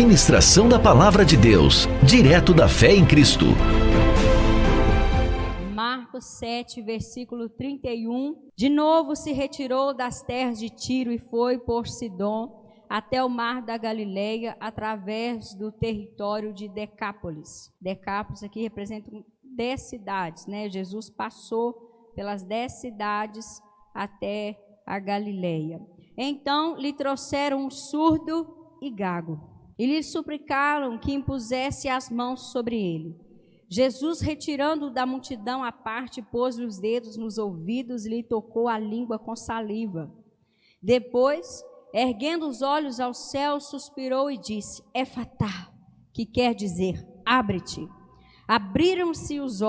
Ministração da Palavra de Deus, direto da fé em Cristo. Marcos 7, versículo 31. De novo se retirou das terras de Tiro e foi por Sidom até o mar da Galileia, através do território de Decápolis. Decápolis aqui representa 10 cidades, né? Jesus passou pelas 10 cidades até a Galileia. Então lhe trouxeram um surdo e gago, e lhe suplicaram que impusesse as mãos sobre ele. Jesus, retirando da multidão à parte, pôs-lhe os dedos nos ouvidos e lhe tocou a língua com saliva. Depois, erguendo os olhos ao céu, suspirou e disse: Efatá, que quer dizer, abre-te. Abriram-se os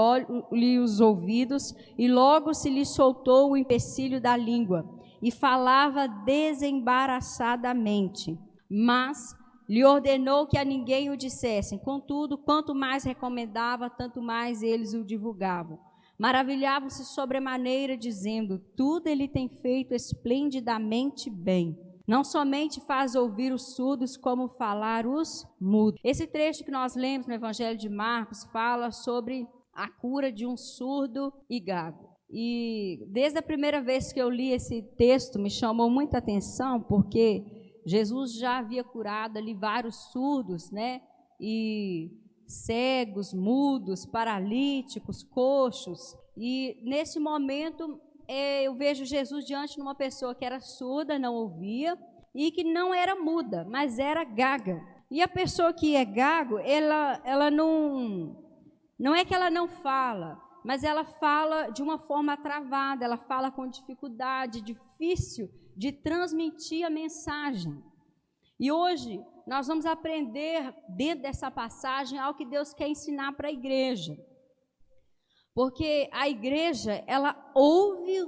ouvidos, e logo se lhe soltou o empecilho da língua, e falava desembaraçadamente, mas lhe ordenou que a ninguém o dissessem. Contudo, quanto mais recomendava, tanto mais eles o divulgavam. Maravilhavam-se sobremaneira, dizendo: tudo ele tem feito esplendidamente bem. Não somente faz ouvir os surdos, como falar os mudos. Esse trecho que nós lemos no Evangelho de Marcos fala sobre a cura de um surdo e gago. E desde a primeira vez que eu li esse texto, me chamou muita atenção, porque Jesus já havia curado ali vários surdos, né? E cegos, mudos, paralíticos, coxos. E nesse momento eu vejo Jesus diante de uma pessoa que era surda, não ouvia, e que não era muda, mas era gaga. E a pessoa que é gago, ela não é que ela não fala, mas ela fala de uma forma travada, ela fala com dificuldade, difícil de transmitir a mensagem. E hoje nós vamos aprender dentro dessa passagem algo que Deus quer ensinar para a igreja. Porque a igreja, ela ouve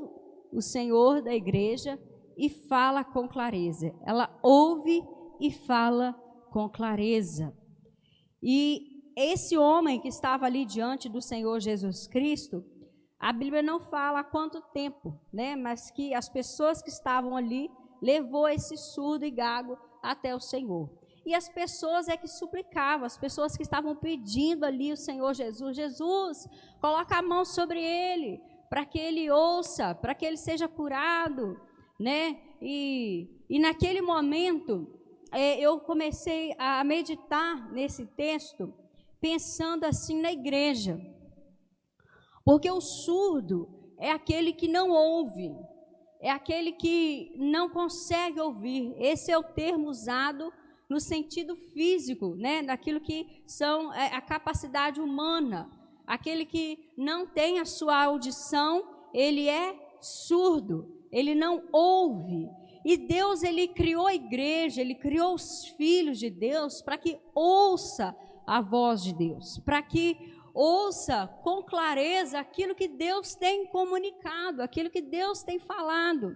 o Senhor da igreja e fala com clareza. Ela ouve e fala com clareza. E esse homem que estava ali diante do Senhor Jesus Cristo, a Bíblia não fala há quanto tempo, né? Mas que as pessoas que estavam ali levou esse surdo e gago até o Senhor. E as pessoas é que suplicavam, as pessoas que estavam pedindo ali o Senhor Jesus: Jesus, coloca a mão sobre ele, para que ele ouça, para que ele seja curado, né? E naquele momento, eu comecei a meditar nesse texto, pensando assim na igreja. Porque o surdo é aquele que não ouve, é aquele que não consegue ouvir. Esse é o termo usado no sentido físico, né? Daquilo que são a capacidade humana. Aquele que não tem a sua audição, ele é surdo, ele não ouve. E Deus, ele criou a igreja, ele criou os filhos de Deus para que ouça a voz de Deus, para que ouça com clareza aquilo que Deus tem comunicado, aquilo que Deus tem falado.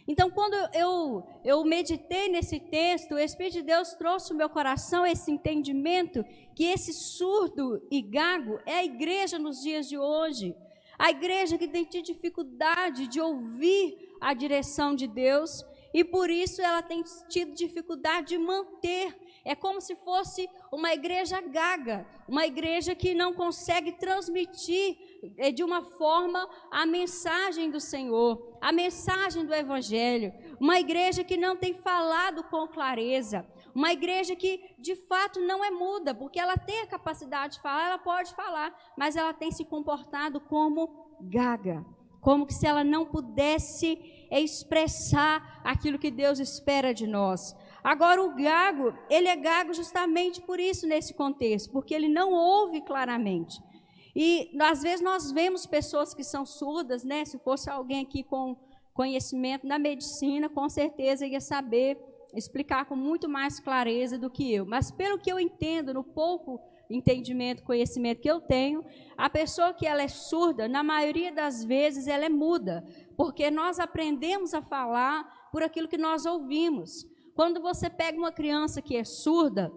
Então, quando eu meditei nesse texto, o Espírito de Deus trouxe ao meu coração esse entendimento que esse surdo e gago é a igreja nos dias de hoje. A igreja que tem tido dificuldade de ouvir a direção de Deus e por isso ela tem tido dificuldade de manter. É como se fosse uma igreja gaga, uma igreja que não consegue transmitir de uma forma a mensagem do Senhor, a mensagem do Evangelho. Uma igreja que não tem falado com clareza, uma igreja que de fato não é muda, porque ela tem a capacidade de falar, ela pode falar, mas ela tem se comportado como gaga, como se ela não pudesse expressar aquilo que Deus espera de nós. Agora o gago, ele é gago justamente por isso nesse contexto, porque ele não ouve claramente. E às vezes nós vemos pessoas que são surdas, né? Se fosse alguém aqui com conhecimento na medicina, com certeza ia saber explicar com muito mais clareza do que eu. Mas pelo que eu entendo, no pouco entendimento, conhecimento que eu tenho, a pessoa que ela é surda, na maioria das vezes ela é muda, porque nós aprendemos a falar por aquilo que nós ouvimos. Quando você pega uma criança que é surda,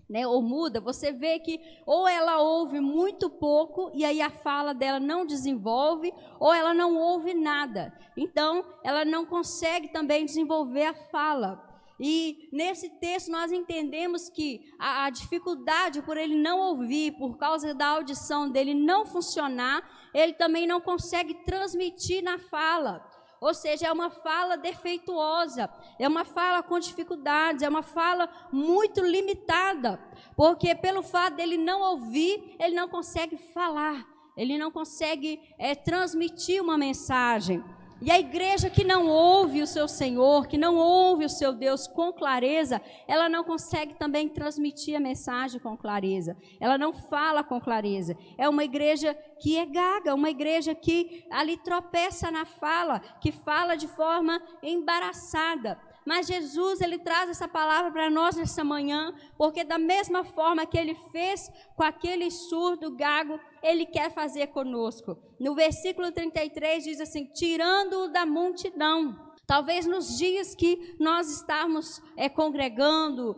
né, ou muda, você vê que ou ela ouve muito pouco e aí a fala dela não desenvolve, ou ela não ouve nada. Então, ela não consegue também desenvolver a fala. E nesse texto nós entendemos que a dificuldade por ele não ouvir, por causa da audição dele não funcionar, ele também não consegue transmitir na fala. Ou seja, é uma fala defeituosa, é uma fala com dificuldades, é uma fala muito limitada, porque pelo fato dele não ouvir, ele não consegue falar, ele não consegue transmitir uma mensagem. E a igreja que não ouve o seu Senhor, que não ouve o seu Deus com clareza, ela não consegue também transmitir a mensagem com clareza. Ela não fala com clareza. É uma igreja que é gaga, uma igreja que ali tropeça na fala, que fala de forma embaraçada. Mas Jesus, ele traz essa palavra para nós nessa manhã, porque da mesma forma que ele fez com aquele surdo gago, ele quer fazer conosco. No versículo 33 diz assim: tirando-o da multidão. Talvez nos dias que nós estamos congregando,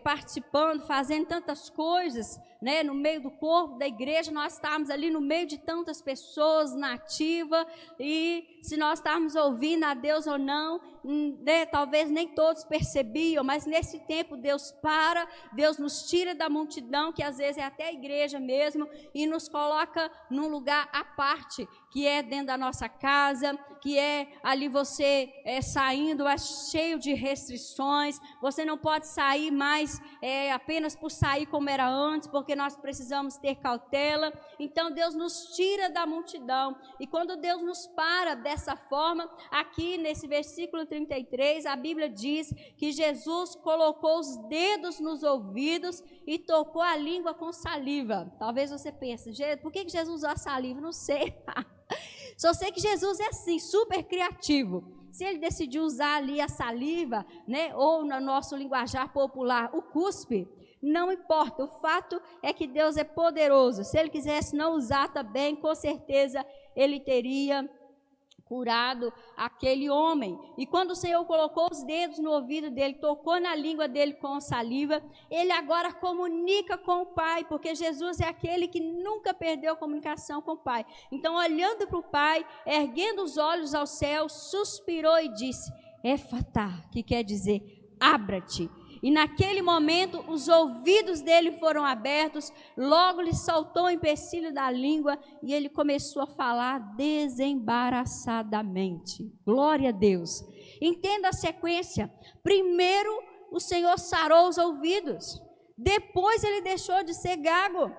participando, fazendo tantas coisas, né, no meio do corpo da igreja, nós estamos ali no meio de tantas pessoas na ativa, e se nós estamos ouvindo a Deus ou não, né, talvez nem todos percebiam, mas nesse tempo Deus para, Deus nos tira da multidão, que às vezes é até a igreja mesmo, e nos coloca num lugar à parte, que é dentro da nossa casa, que é ali você saindo cheio de restrições, você não pode sair mais apenas por sair como era antes, porque nós precisamos ter cautela. Então Deus nos tira da multidão, e quando Deus nos para dessa forma, aqui nesse versículo 33, a Bíblia diz que Jesus colocou os dedos nos ouvidos e tocou a língua com saliva. Talvez você pense, por que Jesus usou a saliva? Não sei. Só sei que Jesus é assim, super criativo. Se ele decidiu usar ali a saliva, né, ou no nosso linguajar popular, o cuspe, não importa. O fato é que Deus é poderoso. Se ele quisesse não usar também, com certeza ele teria curado aquele homem. E quando o Senhor colocou os dedos no ouvido dele, tocou na língua dele com saliva, ele agora comunica com o Pai, porque Jesus é aquele que nunca perdeu a comunicação com o Pai. Então, olhando para o Pai, erguendo os olhos ao céu, suspirou e disse: Éfatá, que quer dizer abra-te. E naquele momento os ouvidos dele foram abertos, logo lhe saltou o empecilho da língua e ele começou a falar desembaraçadamente. Glória a Deus. Entenda a sequência. Primeiro o Senhor sarou os ouvidos, depois ele deixou de ser gago.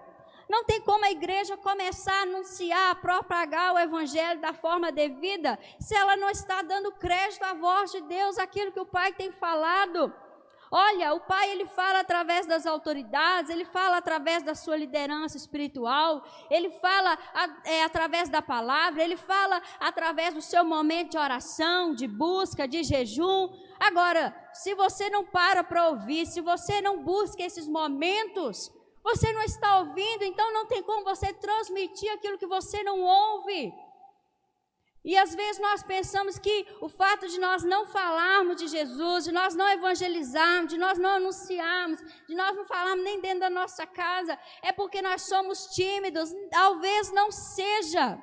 Não tem como a igreja começar a anunciar, a propagar o evangelho da forma devida, se ela não está dando crédito à voz de Deus, aquilo que o Pai tem falado. Olha, o Pai, ele fala através das autoridades, ele fala através da sua liderança espiritual, ele fala através da palavra, ele fala através do seu momento de oração, de busca, de jejum. Agora, se você não para ouvir, se você não busca esses momentos, você não está ouvindo, então não tem como você transmitir aquilo que você não ouve. E às vezes nós pensamos que o fato de nós não falarmos de Jesus, de nós não evangelizarmos, de nós não anunciarmos, de nós não falarmos nem dentro da nossa casa, é porque nós somos tímidos. Talvez não seja.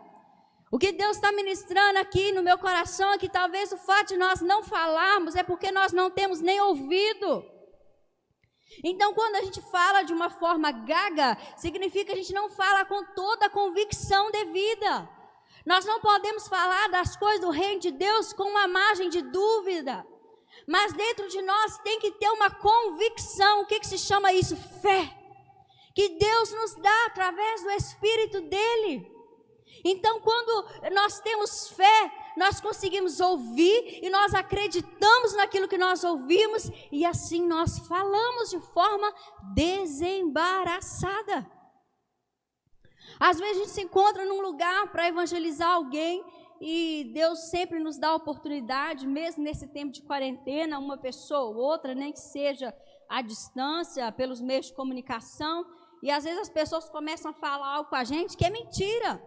O que Deus está ministrando aqui no meu coração é que talvez o fato de nós não falarmos é porque nós não temos nem ouvido. Então, quando a gente fala de uma forma gaga, significa que a gente não fala com toda a convicção devida. Nós não podemos falar das coisas do reino de Deus com uma margem de dúvida. Mas dentro de nós tem que ter uma convicção. O que se chama isso? Fé. Que Deus nos dá através do Espírito dEle. Então, quando nós temos fé, nós conseguimos ouvir e nós acreditamos naquilo que nós ouvimos. E assim nós falamos de forma desembaraçada. Às vezes a gente se encontra num lugar para evangelizar alguém e Deus sempre nos dá a oportunidade, mesmo nesse tempo de quarentena, uma pessoa ou outra, nem que seja à distância, pelos meios de comunicação, e às vezes as pessoas começam a falar algo com a gente que é mentira.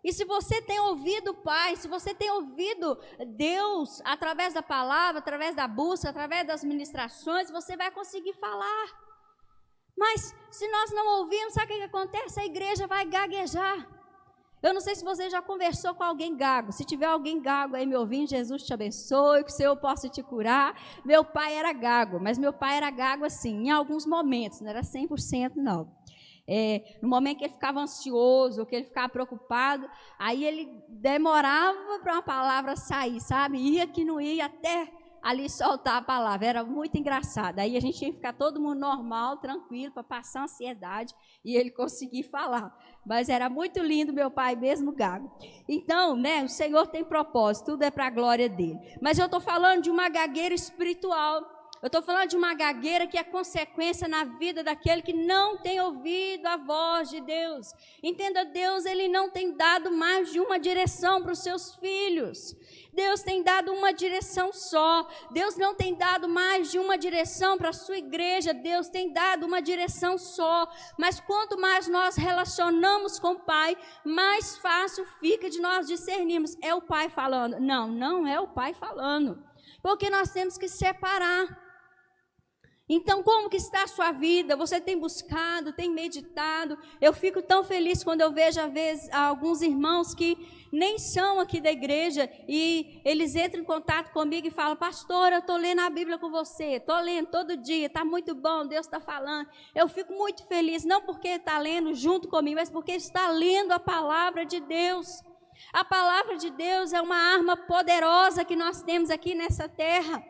E se você tem ouvido o Pai, se você tem ouvido Deus através da palavra, através da busca, através das ministrações, você vai conseguir falar. Mas se nós não ouvirmos, sabe o que acontece? A igreja vai gaguejar. Eu não sei se você já conversou com alguém gago. Se tiver alguém gago aí me ouvindo, Jesus te abençoe, que o Senhor possa te curar. Meu pai era gago, mas meu pai era gago assim, em alguns momentos, não era 100% não. No momento que ele ficava ansioso, que ele ficava preocupado, aí ele demorava para uma palavra sair, sabe? Ia que não ia até ali soltar a palavra, era muito engraçado. Aí a gente tinha que ficar todo mundo normal, tranquilo, para passar a ansiedade e ele conseguir falar. Mas era muito lindo, meu pai mesmo gago. Então, né, o Senhor tem propósito, tudo é para a glória dele. Mas eu estou falando de uma gagueira espiritual. Eu estou falando de uma gagueira que é consequência na vida daquele que não tem ouvido a voz de Deus. Entenda, Deus, Ele não tem dado mais de uma direção para os seus filhos. Deus tem dado uma direção só. Deus não tem dado mais de uma direção para a sua igreja. Deus tem dado uma direção só. Mas quanto mais nós relacionamos com o Pai, mais fácil fica de nós discernirmos. É o Pai falando? Não, não é o Pai falando. Porque nós temos que separar. Então, como que está a sua vida? Você tem buscado, tem meditado? Eu fico tão feliz quando eu vejo, às vezes, alguns irmãos que nem são aqui da igreja e eles entram em contato comigo e falam: pastor, eu estou lendo a Bíblia com você, estou lendo todo dia, está muito bom, Deus está falando. Eu fico muito feliz, não porque está lendo junto comigo, mas porque está lendo a palavra de Deus. A palavra de Deus é uma arma poderosa que nós temos aqui nessa terra.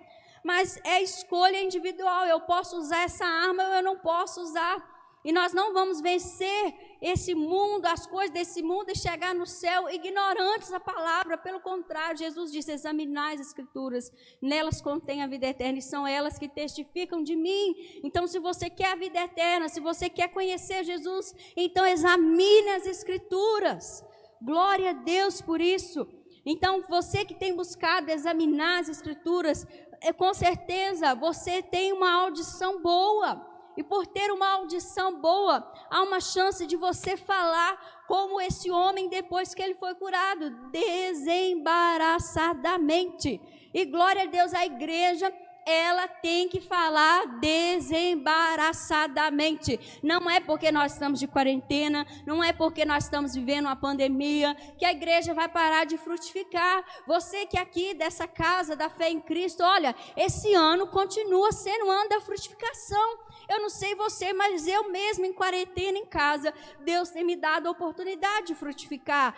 Mas é escolha individual, eu posso usar essa arma ou eu não posso usar. E nós não vamos vencer esse mundo, as coisas desse mundo e chegar no céu ignorantes da palavra. Pelo contrário, Jesus disse: examinai as escrituras, nelas contém a vida eterna e são elas que testificam de mim. Então, se você quer a vida eterna, se você quer conhecer Jesus, então examine as escrituras. Glória a Deus por isso. Então, você que tem buscado examinar as escrituras, com certeza você tem uma audição boa. E por ter uma audição boa, há uma chance de você falar como esse homem depois que ele foi curado, desembaraçadamente. E glória a Deus, a igreja, ela tem que falar desembaraçadamente. Não é porque nós estamos de quarentena, não é porque nós estamos vivendo uma pandemia, que a igreja vai parar de frutificar. Você que aqui dessa casa da fé em Cristo, olha, esse ano continua sendo um ano da frutificação. Eu não sei você, mas eu mesmo em quarentena em casa, Deus tem me dado a oportunidade de frutificar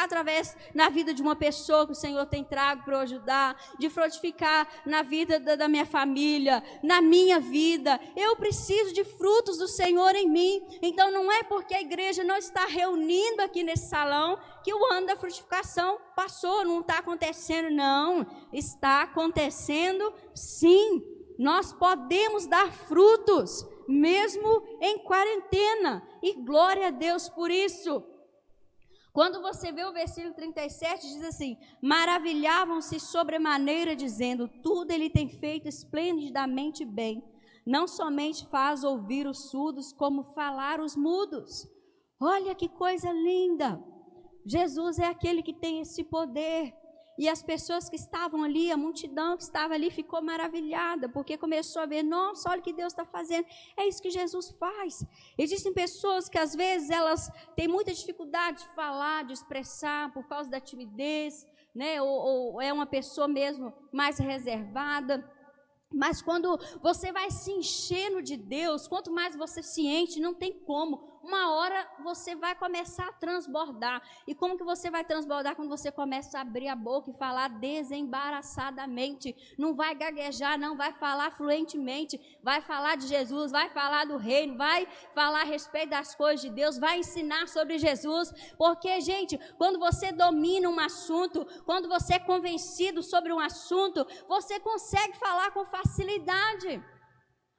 através na vida de uma pessoa que o Senhor tem trago para eu ajudar, de frutificar na vida da minha família, na minha vida. Eu preciso de frutos do Senhor em mim. Então não é porque a igreja não está reunindo aqui nesse salão que o ano da frutificação passou, não está acontecendo, não. Está acontecendo sim. Nós podemos dar frutos, mesmo em quarentena, e glória a Deus por isso. Quando você vê o versículo 37, diz assim: maravilhavam-se sobremaneira, dizendo: tudo ele tem feito esplendidamente bem, não somente faz ouvir os surdos, como falar os mudos. Olha que coisa linda! Jesus é aquele que tem esse poder. E as pessoas que estavam ali, a multidão que estava ali, ficou maravilhada, porque começou a ver: nossa, olha o que Deus está fazendo. É isso que Jesus faz. Existem pessoas que às vezes elas têm muita dificuldade de falar, de expressar, por causa da timidez, né? Ou é uma pessoa mesmo mais reservada. Mas quando você vai se enchendo de Deus, quanto mais você se enche, não tem como. Uma hora você vai começar a transbordar. E como que você vai transbordar? Quando você começa a abrir a boca e falar desembaraçadamente. Não vai gaguejar, não vai falar fluentemente. Vai falar de Jesus, vai falar do reino, vai falar a respeito das coisas de Deus, vai ensinar sobre Jesus. Porque, gente, quando você domina um assunto, quando você é convencido sobre um assunto, você consegue falar com facilidade.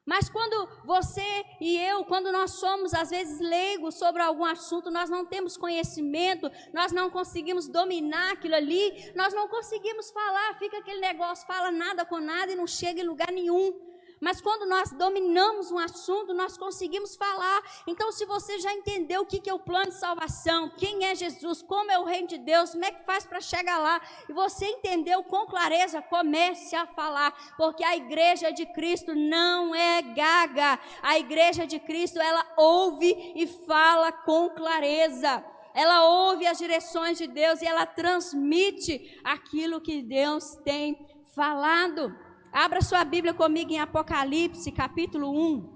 Mas quando você e eu, quando nós somos às vezes leigos sobre algum assunto, nós não temos conhecimento, nós não conseguimos dominar aquilo ali, nós não conseguimos falar, fica aquele negócio, fala nada com nada e não chega em lugar nenhum. Mas quando nós dominamos um assunto, nós conseguimos falar. Então, se você já entendeu o que é o plano de salvação, quem é Jesus, como é o reino de Deus, como é que faz para chegar lá, e você entendeu com clareza, comece a falar, porque a igreja de Cristo não é gaga. A igreja de Cristo, ela ouve e fala com clareza. ela ouve as direções de Deus e ela transmite aquilo que Deus tem falado. Abra sua Bíblia comigo em Apocalipse, capítulo 1.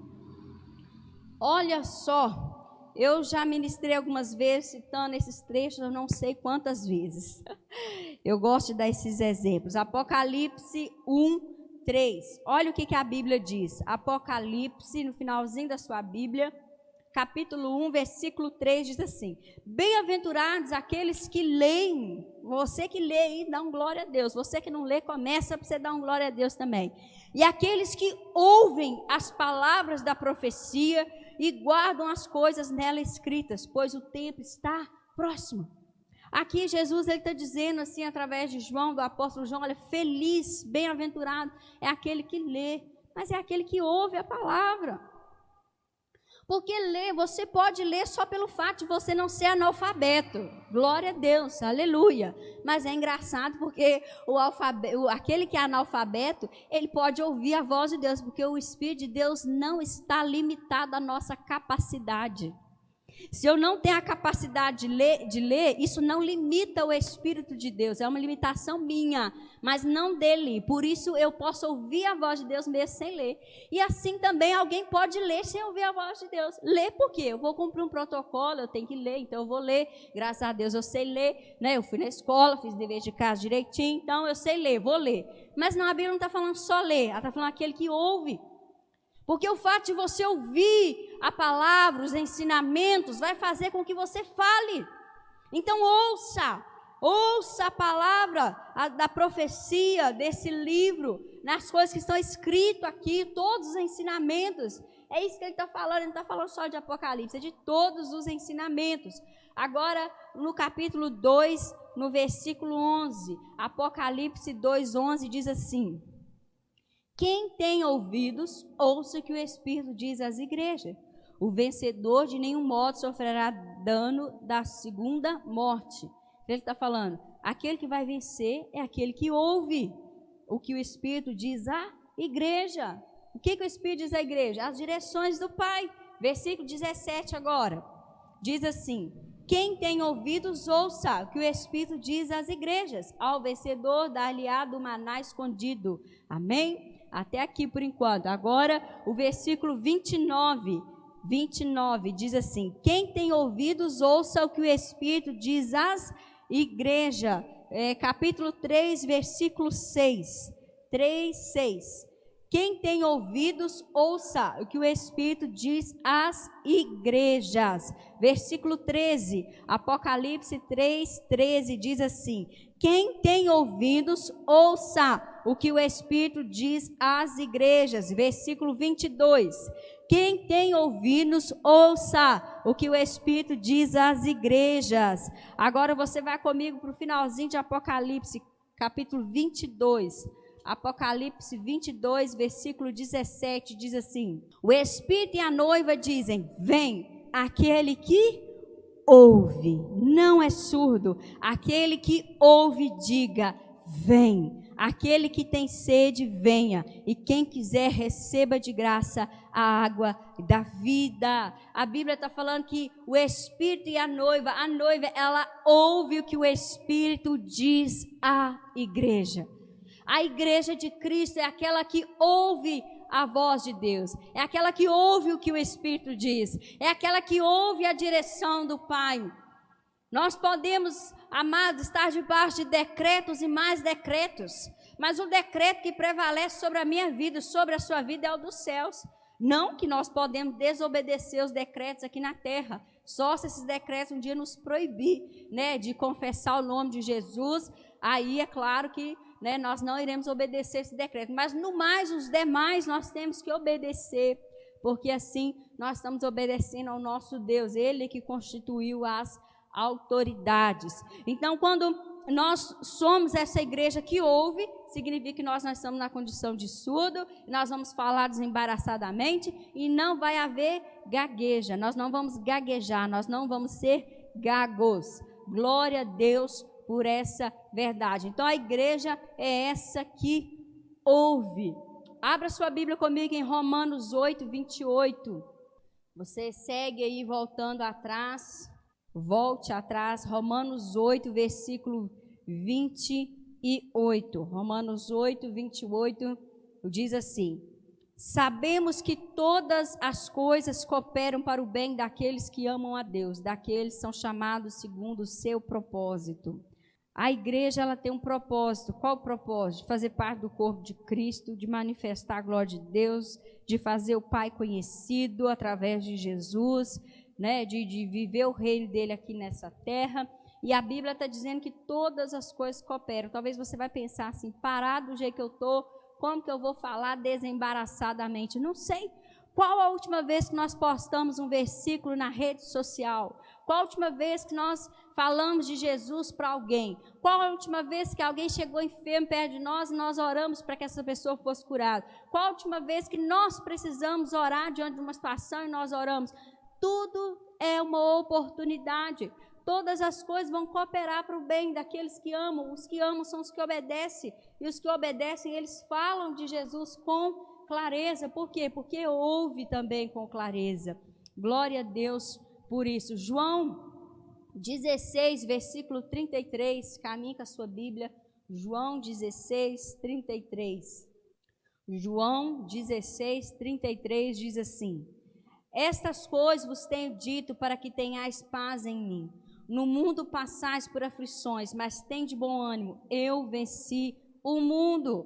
Olha só, eu já ministrei algumas vezes citando esses trechos, eu não sei quantas vezes. Eu gosto de dar esses exemplos. Apocalipse 1, 3. Olha o que a Bíblia diz. Apocalipse, no finalzinho da sua Bíblia, capítulo 1, versículo 3, diz assim: bem-aventurados aqueles que leem. Você que lê aí, dá um glória a Deus. Você que não lê, começa para você dar um glória a Deus também. E aqueles que ouvem as palavras da profecia e guardam as coisas nela escritas, pois o tempo está próximo. Aqui Jesus está dizendo assim, através de João, do apóstolo João, olha, feliz, bem-aventurado é aquele que lê, mas é aquele que ouve a palavra. Porque ler, você pode ler só pelo fato de você não ser analfabeto. Glória a Deus, aleluia. Mas é engraçado porque aquele que é analfabeto, ele pode ouvir a voz de Deus, porque o Espírito de Deus não está limitado à nossa capacidade. Se eu não tenho a capacidade de ler, isso não limita o Espírito de Deus, é uma limitação minha, mas não dele. Por isso eu posso ouvir a voz de Deus mesmo sem ler. E assim também alguém pode ler sem ouvir a voz de Deus. Ler por quê? Eu vou cumprir um protocolo, eu tenho que ler, então eu vou ler. Graças a Deus eu sei ler, né? Eu fui na escola, fiz dever de casa direitinho, então eu sei ler, vou ler. Mas não, a Bíblia não está falando só ler, ela está falando aquele que ouve. Porque o fato de você ouvir a palavra, os ensinamentos, vai fazer com que você fale. Então ouça a palavra da profecia desse livro, nas coisas que estão escritas aqui, todos os ensinamentos. É isso que ele está falando, ele não está falando só de Apocalipse, é de todos os ensinamentos. Agora, no capítulo 2, no versículo 11, Apocalipse 2:11 diz assim: quem tem ouvidos, ouça o que o Espírito diz às igrejas. O vencedor de nenhum modo sofrerá dano da segunda morte. Ele está falando, aquele que vai vencer é aquele que ouve o que o Espírito diz à igreja. O que o Espírito diz à igreja? As direções do Pai. Versículo 17 agora. Diz assim: quem tem ouvidos, ouça o que o Espírito diz às igrejas. Ao vencedor dar-lhe-á do maná escondido. Amém? Até aqui por enquanto. Agora o versículo 29 diz assim: quem tem ouvidos, ouça o que o Espírito diz às igrejas. Capítulo 3, versículo 6. 3:6. Quem tem ouvidos, ouça o que o Espírito diz às igrejas. Versículo 13, Apocalipse 3:13 diz assim: quem tem ouvidos, ouça o que o Espírito diz às igrejas. Versículo 22, quem tem ouvidos, ouça o que o Espírito diz às igrejas. Agora você vai comigo para o finalzinho de Apocalipse, capítulo 22. Apocalipse 22, versículo 17, diz assim: o Espírito e a noiva dizem, vem. Aquele que ouve, não é surdo, aquele que ouve, diga, vem. Aquele que tem sede, venha. E quem quiser, receba de graça a água da vida. A Bíblia está falando que o Espírito e a noiva, ela ouve o que o Espírito diz à igreja. A igreja de Cristo é aquela que ouve a voz de Deus, é aquela que ouve o que o Espírito diz, é aquela que ouve a direção do Pai. Nós podemos, amados, estar debaixo de decretos e mais decretos, mas o decreto que prevalece sobre a minha vida, sobre a sua vida, é o dos céus. Não que nós podemos desobedecer os decretos aqui na terra, só se esses decretos um dia nos proibir, né, de confessar o nome de Jesus, aí é claro que, né, nós não iremos obedecer esse decreto, mas no mais, os demais nós temos que obedecer, porque assim nós estamos obedecendo ao nosso Deus, Ele que constituiu as autoridades. Então, quando nós somos essa igreja que ouve, significa que nós estamos na condição de surdo, nós vamos falar desembaraçadamente e não vai haver gagueja, nós não vamos gaguejar, nós não vamos ser gagos. Glória a Deus por essa verdade. Então a igreja é essa que ouve. Abra sua Bíblia comigo em Romanos 8, 28. Você segue aí voltando atrás. Volte atrás, Romanos 8, versículo 28. Romanos 8, 28 diz assim: sabemos que todas as coisas cooperam para o bem daqueles que amam a Deus, daqueles que são chamados segundo o seu propósito. A igreja, ela tem um propósito. Qual o propósito? De fazer parte do corpo de Cristo, de manifestar a glória de Deus, de fazer o Pai conhecido através de Jesus, né? de viver o reino dele aqui nessa terra. E a Bíblia está dizendo que todas as coisas cooperam. Talvez você vai pensar assim, parado do jeito que eu estou, como que eu vou falar desembaraçadamente? Não sei. Qual a última vez que nós postamos um versículo na rede social? Qual a última vez que nós falamos de Jesus para alguém? Qual a última vez que alguém chegou enfermo perto de nós e nós oramos para que essa pessoa fosse curada? Qual a última vez que nós precisamos orar diante de uma situação e nós oramos? Tudo é uma oportunidade. Todas as coisas vão cooperar para o bem daqueles que amam. Os que amam são os que obedecem. E os que obedecem, eles falam de Jesus com clareza. Por quê? Porque ouve também com clareza. Glória a Deus por isso. João 16, versículo 33. Caminhe com a sua Bíblia. João 16, 33. João 16, 33 diz assim: estas coisas vos tenho dito para que tenhais paz em mim. No mundo passais por aflições, mas tende bom ânimo, eu venci o mundo.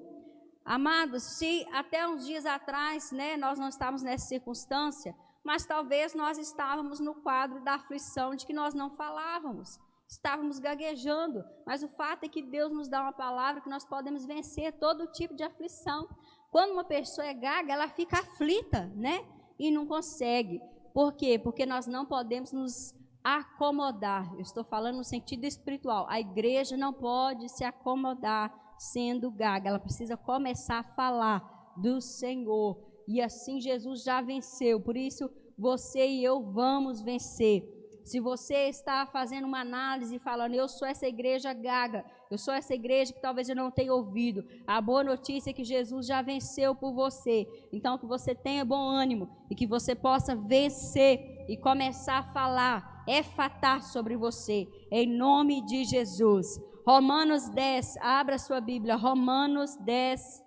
Amados, se até uns dias atrás, né, nós não estávamos nessa circunstância, mas talvez nós estávamos no quadro da aflição de que nós não falávamos, estávamos gaguejando, mas o fato é que Deus nos dá uma palavra que nós podemos vencer todo tipo de aflição. Quando uma pessoa é gaga, ela fica aflita, né, e não consegue. Por quê? Porque nós não podemos nos acomodar. Eu estou falando no sentido espiritual. A igreja não pode se acomodar sendo gaga. Ela precisa começar a falar do Senhor. E assim Jesus já venceu. Por isso, você e eu vamos vencer. Se você está fazendo uma análise falando, eu sou essa igreja gaga, eu sou essa igreja que talvez eu não tenha ouvido, a boa notícia é que Jesus já venceu por você. Então, que você tenha bom ânimo e que você possa vencer e começar a falar, fatar sobre você, em nome de Jesus. Romanos 10, abra sua Bíblia, Romanos 10,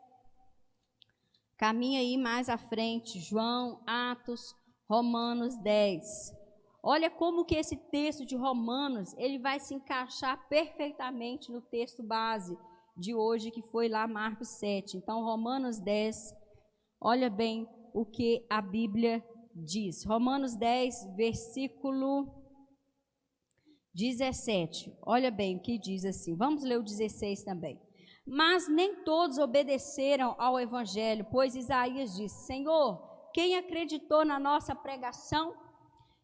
caminha aí mais à frente, João, Atos, Romanos 10. Olha como que esse texto de Romanos, ele vai se encaixar perfeitamente no texto base de hoje, que foi lá Marcos 7. Então, Romanos 10, olha bem o que a Bíblia diz. Romanos 10, versículo 17. Olha bem o que diz assim. Vamos ler o 16 também. Mas nem todos obedeceram ao evangelho, pois Isaías disse: Senhor, quem acreditou na nossa pregação?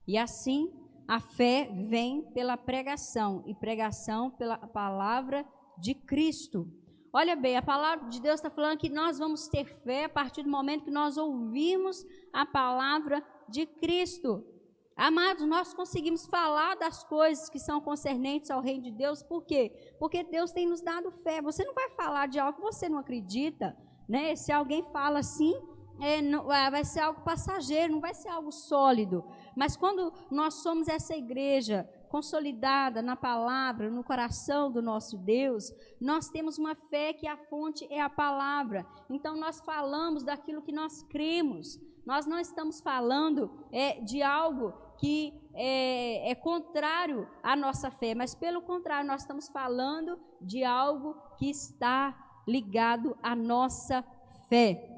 E assim, a fé vem pela pregação, e pregação pela palavra de Cristo. Olha bem, a palavra de Deus está falando que nós vamos ter fé a partir do momento que nós ouvimos a palavra de Cristo. Amados, nós conseguimos falar das coisas que são concernentes ao reino de Deus, por quê? Porque Deus tem nos dado fé. Você não vai falar de algo que você não acredita, né? Se alguém fala assim, vai ser algo passageiro, não vai ser algo sólido. Mas quando nós somos essa igreja consolidada na palavra, no coração do nosso Deus, nós temos uma fé que a fonte é a palavra. Então nós falamos daquilo que nós cremos. Nós não estamos falando de algo que é contrário à nossa fé, mas pelo contrário, nós estamos falando de algo que está ligado à nossa fé.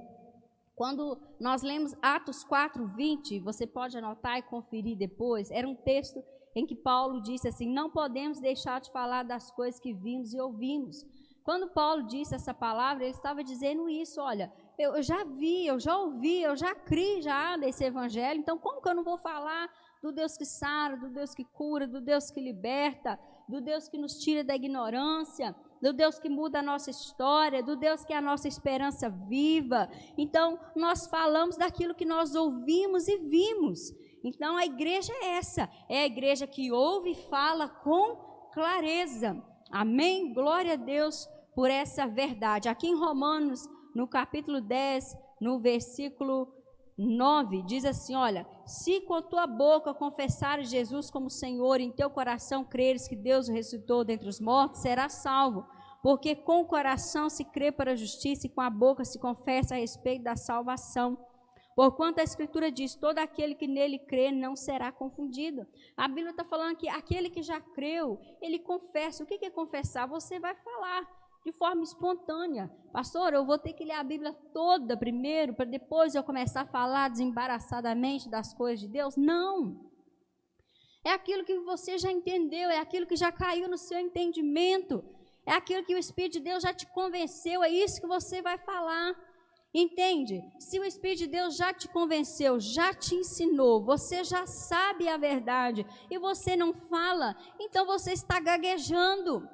Quando nós lemos Atos 4:20, você pode anotar e conferir depois, era um texto em que Paulo disse assim: não podemos deixar de falar das coisas que vimos e ouvimos. Quando Paulo disse essa palavra, ele estava dizendo isso: olha, eu já vi, eu já ouvi, eu já criei já desse evangelho, então como que eu não vou falar do Deus que sara, do Deus que cura, do Deus que liberta, do Deus que nos tira da ignorância, do Deus que muda a nossa história, do Deus que é a nossa esperança viva? Então, nós falamos daquilo que nós ouvimos e vimos. Então, a igreja é essa, é a igreja que ouve e fala com clareza. Amém? Glória a Deus por essa verdade. Aqui em Romanos, no capítulo 10, no versículo 9, diz assim, olha, se com a tua boca confessares Jesus como Senhor, e em teu coração creres que Deus o ressuscitou dentre os mortos, serás salvo. Porque com o coração se crê para a justiça e com a boca se confessa a respeito da salvação. Porquanto a Escritura diz, todo aquele que nele crê não será confundido. A Bíblia está falando que aquele que já creu, ele confessa. O que é confessar? Você vai falar de forma espontânea. Pastor, eu vou ter que ler a Bíblia toda primeiro, para depois eu começar a falar desembaraçadamente das coisas de Deus? Não. É aquilo que você já entendeu, é aquilo que já caiu no seu entendimento, é aquilo que o Espírito de Deus já te convenceu, é isso que você vai falar. Entende? Se o Espírito de Deus já te convenceu, já te ensinou, você já sabe a verdade e você não fala, então você está gaguejando.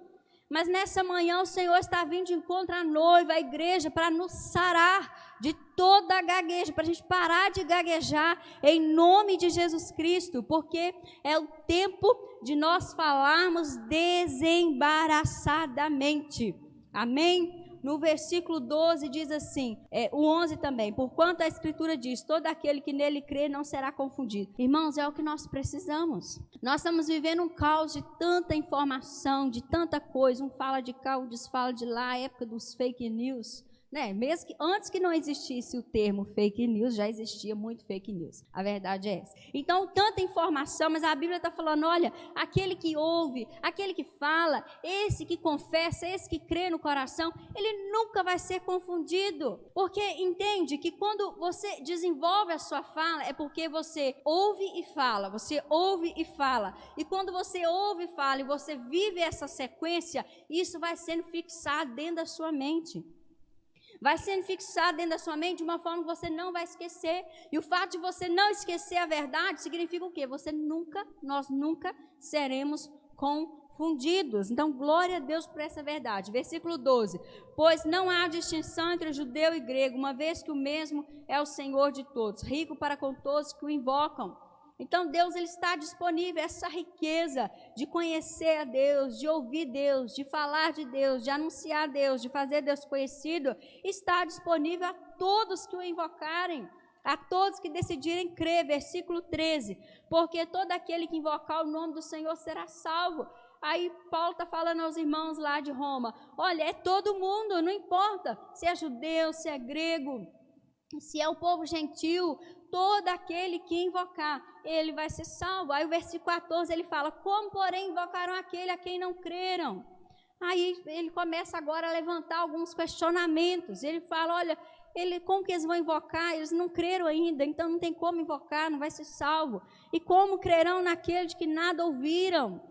Mas nessa manhã o Senhor está vindo de encontro à noiva, à igreja, para nos sarar de toda a gagueja, para a gente parar de gaguejar em nome de Jesus Cristo, porque é o tempo de nós falarmos desembaraçadamente. Amém? No versículo 12 diz assim, o 11 também, porquanto a Escritura diz, todo aquele que nele crê não será confundido. Irmãos, é o que nós precisamos. Nós estamos vivendo um caos de tanta informação, de tanta coisa, um fala de cá, um desfala de lá, a época dos fake news, né? Mesmo que antes que não existisse o termo fake news, já existia muito fake news. A verdade é essa. Então, tanta informação, mas a Bíblia está falando, olha, aquele que ouve, aquele que fala, esse que confessa, esse que crê no coração, ele nunca vai ser confundido. Porque entende que quando você desenvolve a sua fala, é porque você ouve e fala, você ouve e fala. E quando você ouve e fala e você vive essa sequência, isso vai sendo fixado dentro da sua mente. Vai sendo fixado dentro da sua mente de uma forma que você não vai esquecer. E o fato de você não esquecer a verdade significa o quê? Nós nunca seremos confundidos. Então, glória a Deus por essa verdade. Versículo 12. Pois não há distinção entre judeu e grego, uma vez que o mesmo é o Senhor de todos, rico para com todos que o invocam. Então, Deus ele está disponível, essa riqueza de conhecer a Deus, de ouvir Deus, de falar de Deus, de anunciar Deus, de fazer Deus conhecido, está disponível a todos que o invocarem, a todos que decidirem crer. Versículo 13, porque todo aquele que invocar o nome do Senhor será salvo. Aí Paulo está falando aos irmãos lá de Roma, olha, é todo mundo, não importa se é judeu, se é grego, se é o povo gentil, todo aquele que invocar, ele vai ser salvo. Aí o versículo 14, ele fala, como porém invocaram aquele a quem não creram? Aí ele começa agora a levantar alguns questionamentos. Ele fala, olha, como que eles vão invocar? Eles não creram ainda, então não tem como invocar, não vai ser salvo. E como crerão naquele de que nada ouviram?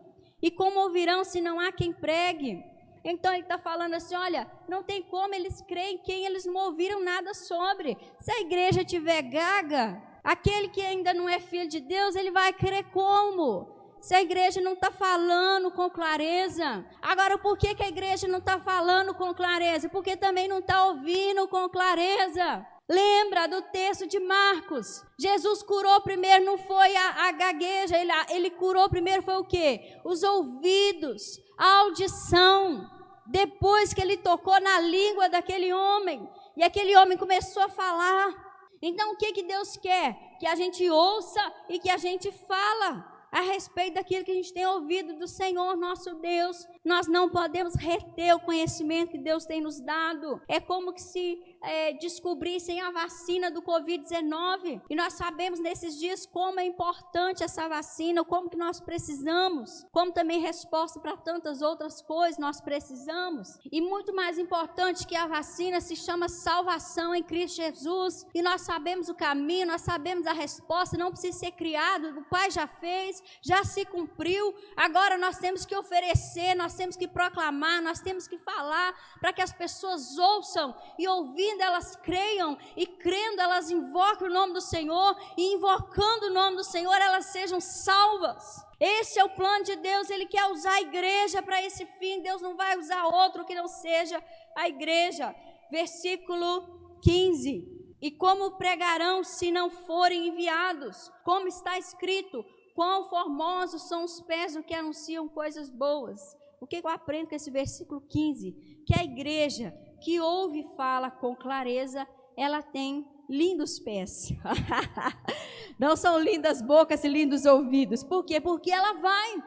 E como ouvirão se não há quem pregue? Então ele está falando assim, olha, não tem como eles crerem em quem eles não ouviram nada sobre. Se a igreja tiver gaga, aquele que ainda não é filho de Deus, ele vai crer como? Se a igreja não está falando com clareza. Agora, por que a igreja não está falando com clareza? Porque também não está ouvindo com clareza. Lembra do texto de Marcos? Jesus curou primeiro, não foi a gagueja, ele curou primeiro foi o quê? Os ouvidos, a audição. Depois que ele tocou na língua daquele homem, e aquele homem começou a falar. Então o que Deus quer? Que a gente ouça e que a gente fala a respeito daquilo que a gente tem ouvido do Senhor nosso Deus. Nós não podemos reter o conhecimento que Deus tem nos dado. É como que se descobrissem a vacina do Covid-19. E nós sabemos nesses dias como é importante essa vacina, como que nós precisamos, como também resposta para tantas outras coisas nós precisamos. E muito mais importante que a vacina se chama salvação em Cristo Jesus. E nós sabemos o caminho, nós sabemos a resposta, não precisa ser criado, o Pai já fez, já se cumpriu. Agora nós temos que oferecer, nós temos que proclamar, nós temos que falar para que as pessoas ouçam e ouvindo elas creiam e crendo elas invoquem o nome do Senhor e invocando o nome do Senhor elas sejam salvas. Esse é o plano de Deus, Ele quer usar a igreja para esse fim. Deus não vai usar outro que não seja a igreja. Versículo 15, e como pregarão se não forem enviados? Como está escrito, quão formosos são os pés do que anunciam coisas boas. O que eu aprendo com esse versículo 15? Que a igreja que ouve e fala com clareza, ela tem lindos pés. Não são lindas bocas e lindos ouvidos. Por quê? Porque ela vai.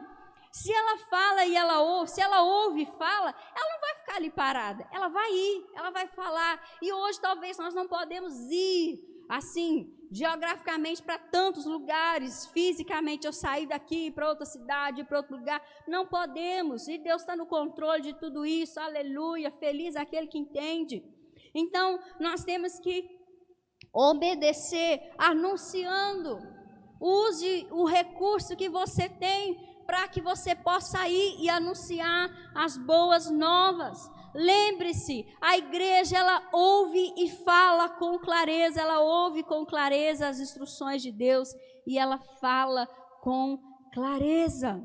Se ela fala e ela ouve, se ela ouve e fala, ela não vai ficar ali parada. Ela vai ir, ela vai falar. E hoje talvez nós não podemos ir assim, geograficamente para tantos lugares. Fisicamente eu sair daqui para outra cidade, para outro lugar. Não podemos. E Deus está no controle de tudo isso. Aleluia. Feliz aquele que entende. Então, nós temos que obedecer, anunciando. Use o recurso que você tem para que você possa ir e anunciar as boas novas. Lembre-se, a igreja, ela ouve e fala com clareza, ela ouve com clareza as instruções de Deus e ela fala com clareza.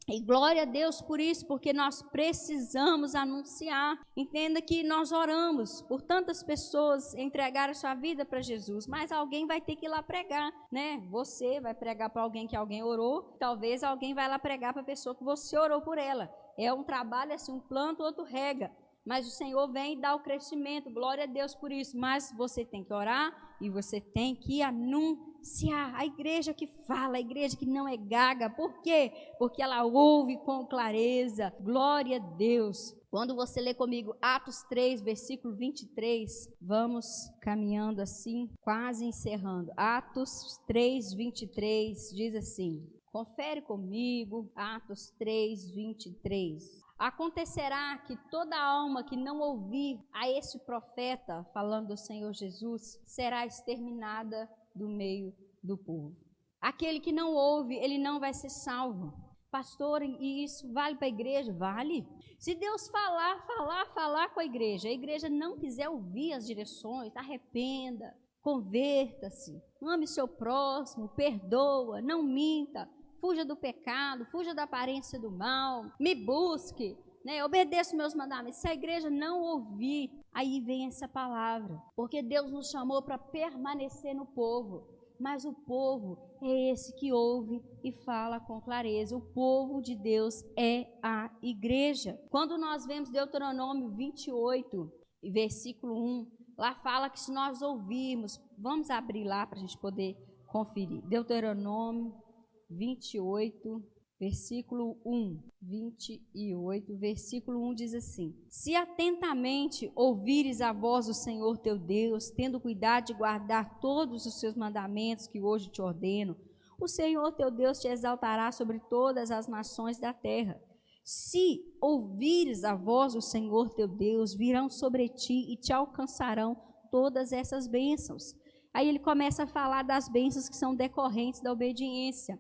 E glória a Deus por isso, porque nós precisamos anunciar. Entenda que nós oramos por tantas pessoas entregar a sua vida para Jesus, mas alguém vai ter que ir lá pregar, né? Você vai pregar para alguém que alguém orou, talvez alguém vai lá pregar para a pessoa que você orou por ela. É um trabalho assim, um planta, o outro rega. Mas o Senhor vem e dá o crescimento, glória a Deus por isso. Mas você tem que orar e você tem que anunciar. A igreja que fala, a igreja que não é gaga. Por quê? Porque ela ouve com clareza. Glória a Deus. Quando você lê comigo Atos 3, versículo 23, vamos caminhando assim, quase encerrando. Atos 3, 23 diz assim, confere comigo, Atos 3, 23. Acontecerá que toda alma que não ouvir a esse profeta, falando do Senhor Jesus, será exterminada do meio do povo. Aquele que não ouve, ele não vai ser salvo. Pastor, e isso vale para a igreja? Vale. Se Deus falar com a igreja não quiser ouvir as direções, arrependa, converta-se, ame seu próximo, perdoa, não minta, fuja do pecado, fuja da aparência do mal, me busque, né? Obedeça meus mandamentos. Se a igreja não ouvir, aí vem essa palavra, porque Deus nos chamou para permanecer no povo, mas o povo é esse que ouve e fala com clareza. O povo de Deus é a igreja. Quando nós vemos Deuteronômio 28, versículo 1, lá fala que se nós ouvirmos, vamos abrir lá para a gente poder conferir. Deuteronômio 28, versículo 1. 28, versículo 1 diz assim: Se atentamente ouvires a voz do Senhor teu Deus, tendo cuidado de guardar todos os seus mandamentos que hoje te ordeno, o Senhor teu Deus te exaltará sobre todas as nações da terra. Se ouvires a voz do Senhor teu Deus, virão sobre ti e te alcançarão todas essas bênçãos. Aí ele começa a falar das bênçãos que são decorrentes da obediência.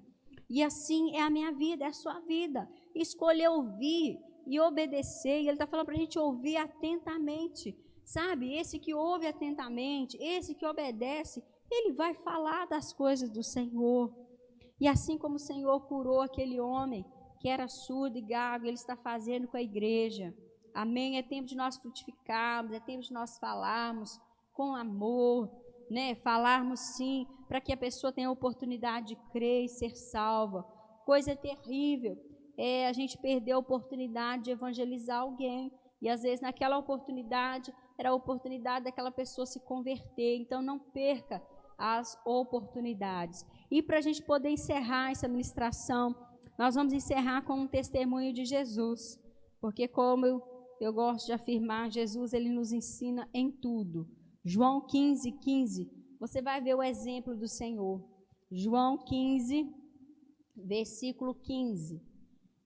E assim é a minha vida, é a sua vida. Escolher ouvir e obedecer. E ele está falando para a gente ouvir atentamente. Sabe, esse que ouve atentamente, esse que obedece, ele vai falar das coisas do Senhor. E assim como o Senhor curou aquele homem que era surdo e gago, ele está fazendo com a igreja. Amém? É tempo de nós frutificarmos, é tempo de nós falarmos com amor, né? Falarmos sim, para que a pessoa tenha a oportunidade de crer e ser salva. Coisa terrível é a gente perder a oportunidade de evangelizar alguém. E às vezes naquela oportunidade, era a oportunidade daquela pessoa se converter. Então não perca as oportunidades. E para a gente poder encerrar essa ministração, nós vamos encerrar com um testemunho de Jesus. Porque como eu gosto de afirmar, Jesus ele nos ensina em tudo. João 15, 15, você vai ver o exemplo do Senhor. João 15, versículo 15.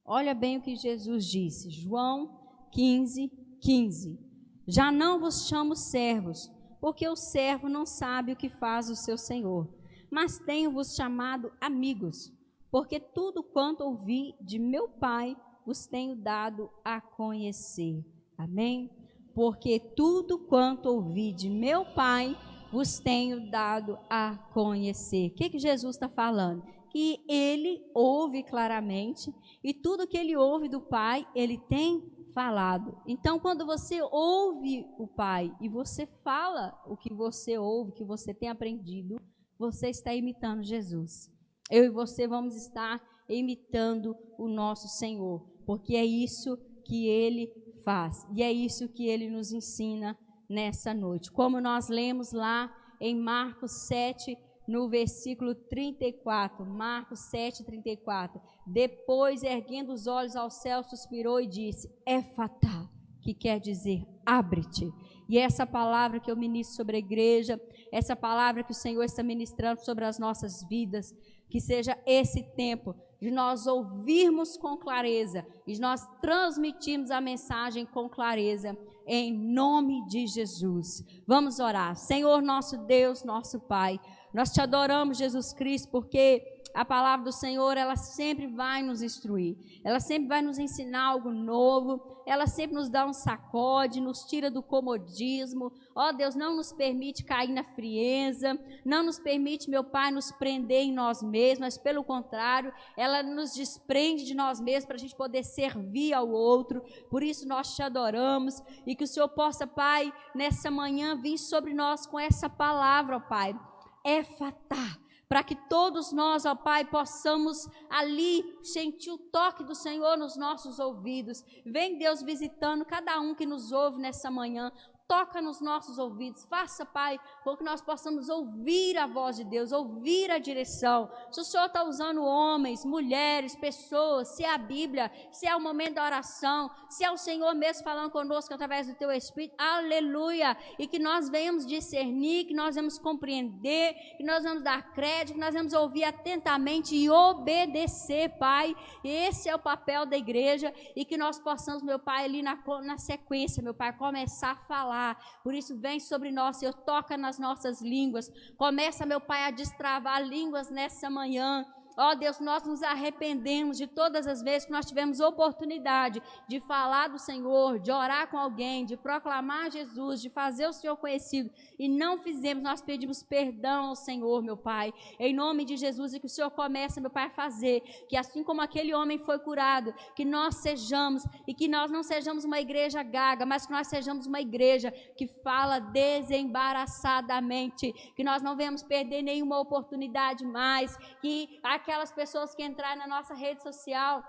Olha bem o que Jesus disse. João 15, 15. Já não vos chamo servos, porque o servo não sabe o que faz o seu senhor, mas tenho-vos chamado amigos, porque tudo quanto ouvi de meu Pai vos tenho dado a conhecer. Amém? Porque tudo quanto ouvi de meu Pai vos tenho dado a conhecer. O que Jesus está falando? Que ele ouve claramente e tudo que ele ouve do Pai, ele tem falado. Então, quando você ouve o Pai e você fala o que você ouve, o que você tem aprendido, você está imitando Jesus. Eu e você vamos estar imitando o nosso Senhor, porque é isso que ele faz. E é isso que ele nos ensina nessa noite. Como nós lemos lá em Marcos 7, no versículo 34. Marcos 7, 34. Depois, erguendo os olhos ao céu, suspirou e disse: Éfatá, que quer dizer abre-te. E essa palavra que eu ministro sobre a igreja, essa palavra que o Senhor está ministrando sobre as nossas vidas, que seja esse tempo de nós ouvirmos com clareza e de nós transmitirmos a mensagem com clareza, em nome de Jesus. Vamos orar. Senhor, nosso Deus, nosso Pai, nós te adoramos, Jesus Cristo, porque a palavra do Senhor, ela sempre vai nos instruir, ela sempre vai nos ensinar algo novo, ela sempre nos dá um sacode, nos tira do comodismo. Ó Deus, não nos permite cair na frieza, não nos permite, meu Pai, nos prender em nós mesmos, mas pelo contrário, ela nos desprende de nós mesmos para a gente poder servir ao outro. Por isso nós te adoramos e que o Senhor possa, Pai, nessa manhã vir sobre nós com essa palavra, ó Pai, Éfatá, para que todos nós, ó Pai, possamos ali sentir o toque do Senhor nos nossos ouvidos. Vem, Deus, visitando cada um que nos ouve nessa manhã. Toca nos nossos ouvidos, faça, Pai, para que nós possamos ouvir a voz de Deus, ouvir a direção. Se o Senhor está usando homens, mulheres, pessoas, se é a Bíblia, se é o momento da oração, se é o Senhor mesmo falando conosco através do Teu Espírito, aleluia, e que nós venhamos discernir, que nós venhamos compreender, que nós vamos dar crédito, que nós vamos ouvir atentamente e obedecer, Pai. Esse é o papel da igreja, e que nós possamos, meu Pai, ali na sequência, meu Pai, começar a falar. Por isso, vem sobre nós, Senhor, toca nas nossas línguas. Começa, meu Pai, a destravar línguas nessa manhã. Ó Deus, nós nos arrependemos de todas as vezes que nós tivemos oportunidade de falar do Senhor, de orar com alguém, de proclamar Jesus, de fazer o Senhor conhecido e não fizemos. Nós pedimos perdão ao Senhor, meu Pai, em nome de Jesus, e que o Senhor comece, meu Pai, a fazer, que assim como aquele homem foi curado, que nós sejamos, e que nós não sejamos uma igreja gaga, mas que nós sejamos uma igreja que fala desembaraçadamente, que nós não venhamos perder nenhuma oportunidade mais, que aquelas pessoas que entrarem na nossa rede social,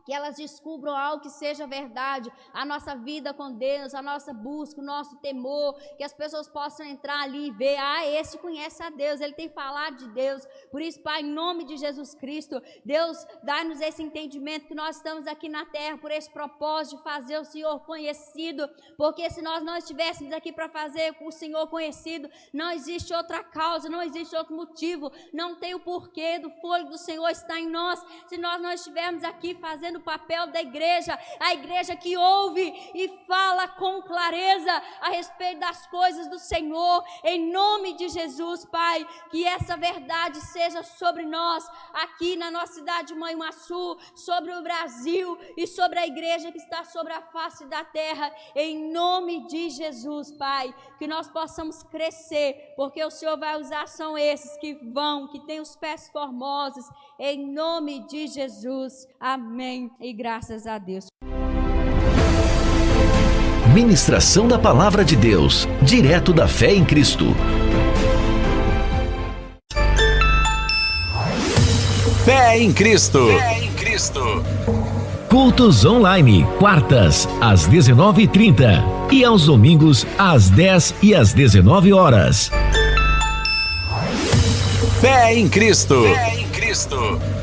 que elas descubram algo que seja verdade, a nossa vida com Deus, a nossa busca, o nosso temor, que as pessoas possam entrar ali e ver, esse conhece a Deus, ele tem falado de Deus. Por isso, Pai, em nome de Jesus Cristo, Deus, dá-nos esse entendimento que nós estamos aqui na terra por esse propósito de fazer o Senhor conhecido, porque se nós não estivéssemos aqui para fazer o Senhor conhecido, não existe outra causa, não existe outro motivo, não tem o porquê do fôlego do Senhor estar em nós, se nós não estivermos aqui fazendo o papel da igreja, a igreja que ouve e fala com clareza a respeito das coisas do Senhor, em nome de Jesus, Pai, que essa verdade seja sobre nós, aqui na nossa cidade de Manhuaçu, sobre o Brasil e sobre a igreja que está sobre a face da terra, em nome de Jesus, Pai, que nós possamos crescer, porque o Senhor vai usar, são esses que vão, que têm os pés formosos, em nome de Jesus, amém. E graças a Deus. Ministração da Palavra de Deus, direto da fé em Cristo. Fé em Cristo. Fé em Cristo. Cultos online, quartas, às 19h30 e aos domingos, às 10 e às 19 horas. Fé em Cristo. Fé em Cristo.